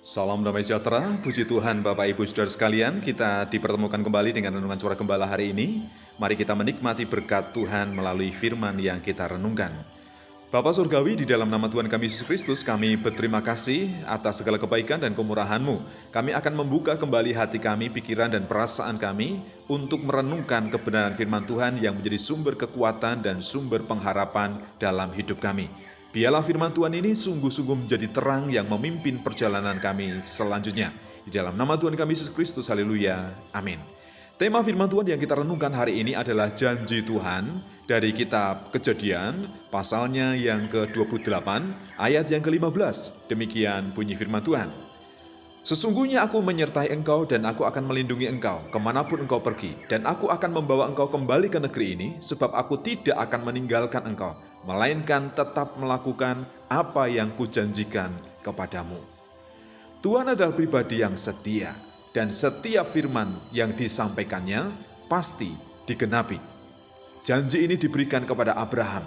Salam damai sejahtera, puji Tuhan Bapak Ibu Saudara sekalian, kita dipertemukan kembali dengan renungan suara gembala hari ini. Mari kita menikmati berkat Tuhan melalui firman yang kita renungkan. Bapa Surgawi, di dalam nama Tuhan kami Yesus Kristus, kami berterima kasih atas segala kebaikan dan kemurahan-Mu. Kami akan membuka kembali hati kami, pikiran dan perasaan kami untuk merenungkan kebenaran firman Tuhan yang menjadi sumber kekuatan dan sumber pengharapan dalam hidup kami. Biarlah firman Tuhan ini sungguh-sungguh menjadi terang yang memimpin perjalanan kami selanjutnya. Di dalam nama Tuhan kami Yesus Kristus, haleluya, amin. Tema firman Tuhan yang kita renungkan hari ini adalah janji Tuhan dari kitab Kejadian, pasalnya yang ke-28, ayat yang ke-15. Demikian bunyi firman Tuhan. Sesungguhnya aku menyertai engkau dan aku akan melindungi engkau kemanapun engkau pergi. Dan aku akan membawa engkau kembali ke negeri ini, sebab aku tidak akan meninggalkan engkau, melainkan tetap melakukan apa yang kujanjikan kepadamu. Tuhan adalah pribadi yang setia, dan setiap firman yang disampaikannya pasti digenapi. Janji ini diberikan kepada Abraham,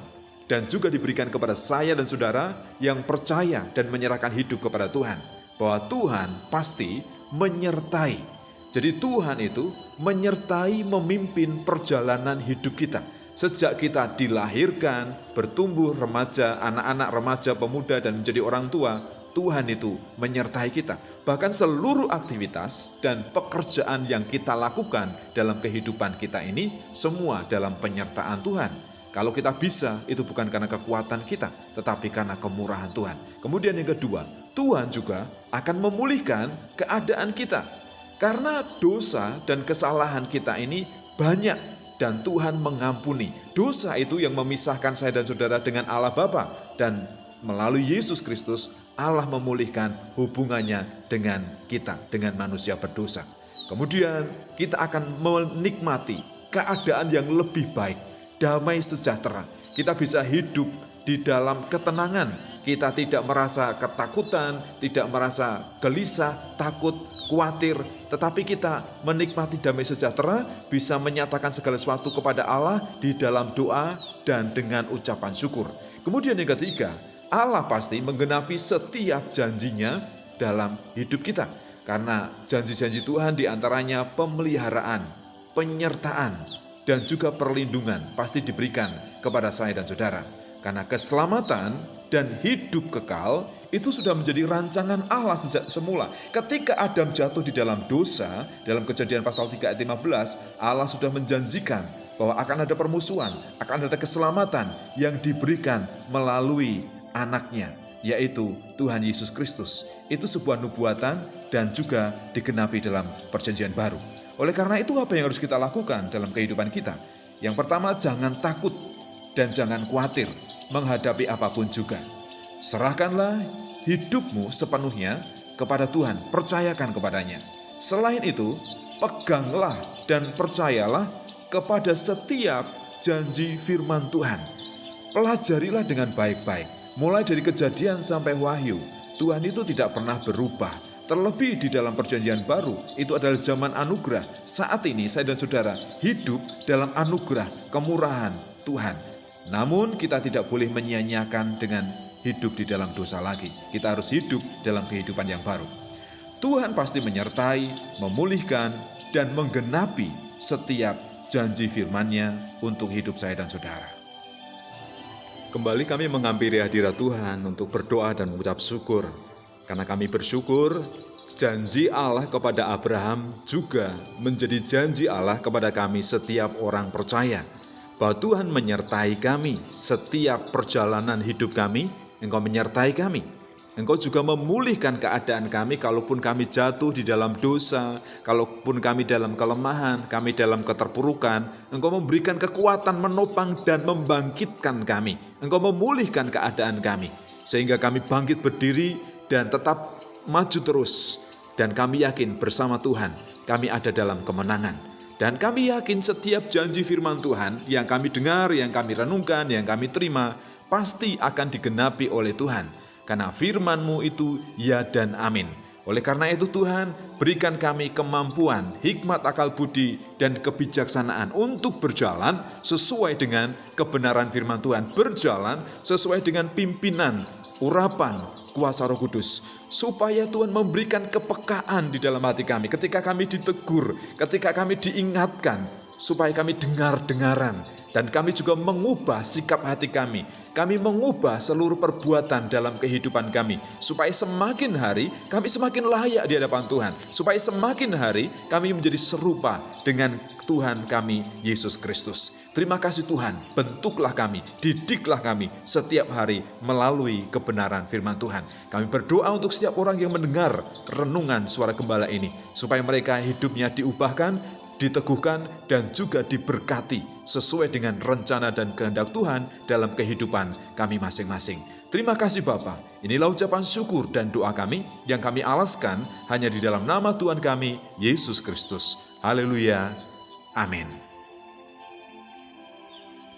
dan juga diberikan kepada saya dan saudara yang percaya dan menyerahkan hidup kepada Tuhan, bahwa Tuhan pasti menyertai. Jadi Tuhan itu menyertai memimpin perjalanan hidup kita. Sejak kita dilahirkan, bertumbuh remaja, anak-anak remaja, pemuda, dan menjadi orang tua, Tuhan itu menyertai kita. Bahkan seluruh aktivitas dan pekerjaan yang kita lakukan dalam kehidupan kita ini, semua dalam penyertaan Tuhan. Kalau kita bisa, itu bukan karena kekuatan kita, tetapi karena kemurahan Tuhan. Kemudian yang kedua, Tuhan juga akan memulihkan keadaan kita. Karena dosa dan kesalahan kita ini banyak, dan Tuhan mengampuni. Dosa itu yang memisahkan saya dan saudara dengan Allah Bapa, dan melalui Yesus Kristus, Allah memulihkan hubungannya dengan kita, dengan manusia berdosa. Kemudian kita akan menikmati keadaan yang lebih baik, damai sejahtera. Kita bisa hidup di dalam ketenangan. Kita tidak merasa ketakutan, tidak merasa gelisah, takut, khawatir. Tetapi kita menikmati damai sejahtera, bisa menyatakan segala sesuatu kepada Allah di dalam doa dan dengan ucapan syukur. Kemudian yang ketiga, Allah pasti menggenapi setiap janjinya dalam hidup kita. Karena janji-janji Tuhan diantaranya pemeliharaan, penyertaan, dan juga perlindungan pasti diberikan kepada saya dan saudara. Karena keselamatan dan hidup kekal itu sudah menjadi rancangan Allah sejak semula. Ketika Adam jatuh di dalam dosa, dalam Kejadian pasal 3 ayat 15, Allah sudah menjanjikan bahwa akan ada permusuhan, akan ada keselamatan yang diberikan melalui anaknya, yaitu Tuhan Yesus Kristus. Itu sebuah nubuatan dan juga digenapi dalam perjanjian baru. Oleh karena itu, apa yang harus kita lakukan dalam kehidupan kita? Yang pertama, jangan takut dan jangan khawatir menghadapi apapun juga. Serahkanlah hidupmu sepenuhnya kepada Tuhan, percayakan kepadanya. Selain itu, peganglah dan percayalah kepada setiap janji firman Tuhan. Pelajarilah dengan baik-baik. Mulai dari Kejadian sampai Wahyu, Tuhan itu tidak pernah berubah. Terlebih di dalam perjanjian baru, itu adalah zaman anugerah. Saat ini saya dan saudara hidup dalam anugerah, kemurahan Tuhan. Namun kita tidak boleh menyia-nyiakan dengan hidup di dalam dosa lagi. Kita harus hidup dalam kehidupan yang baru. Tuhan pasti menyertai, memulihkan, dan menggenapi setiap janji firman-Nya untuk hidup saya dan saudara. Kembali kami menghampiri hadirat Tuhan untuk berdoa dan mengucap syukur. Karena kami bersyukur, janji Allah kepada Abraham juga menjadi janji Allah kepada kami setiap orang percaya. Bahwa Tuhan menyertai kami setiap perjalanan hidup kami, Engkau menyertai kami. Engkau juga memulihkan keadaan kami kalaupun kami jatuh di dalam dosa, kalaupun kami dalam kelemahan, kami dalam keterpurukan. Engkau memberikan kekuatan menopang dan membangkitkan kami. Engkau memulihkan keadaan kami, sehingga kami bangkit berdiri dan tetap maju terus. Dan kami yakin bersama Tuhan, kami ada dalam kemenangan. Dan kami yakin setiap janji firman Tuhan yang kami dengar, yang kami renungkan, yang kami terima, pasti akan digenapi oleh Tuhan. Karena firman-Mu itu ya dan amin. Oleh karena itu Tuhan, berikan kami kemampuan, hikmat akal budi, dan kebijaksanaan untuk berjalan sesuai dengan kebenaran firman Tuhan. Berjalan sesuai dengan pimpinan, urapan, kuasa Roh Kudus. Supaya Tuhan memberikan kepekaan di dalam hati kami ketika kami ditegur, ketika kami diingatkan. Supaya kami dengar-dengaran dan kami juga mengubah sikap hati kami. Kami mengubah seluruh perbuatan dalam kehidupan kami. Supaya semakin hari kami semakin layak di hadapan Tuhan. Supaya semakin hari kami menjadi serupa dengan Tuhan kami, Yesus Kristus. Terima kasih Tuhan, bentuklah kami, didiklah kami setiap hari melalui kebenaran firman Tuhan. Kami berdoa untuk setiap orang yang mendengar renungan suara gembala ini. Supaya mereka hidupnya diubahkan, diteguhkan, dan juga diberkati sesuai dengan rencana dan kehendak Tuhan dalam kehidupan kami masing-masing. Terima kasih Bapa. Inilah ucapan syukur dan doa kami yang kami alaskan hanya di dalam nama Tuhan kami, Yesus Kristus. Haleluya. Amin.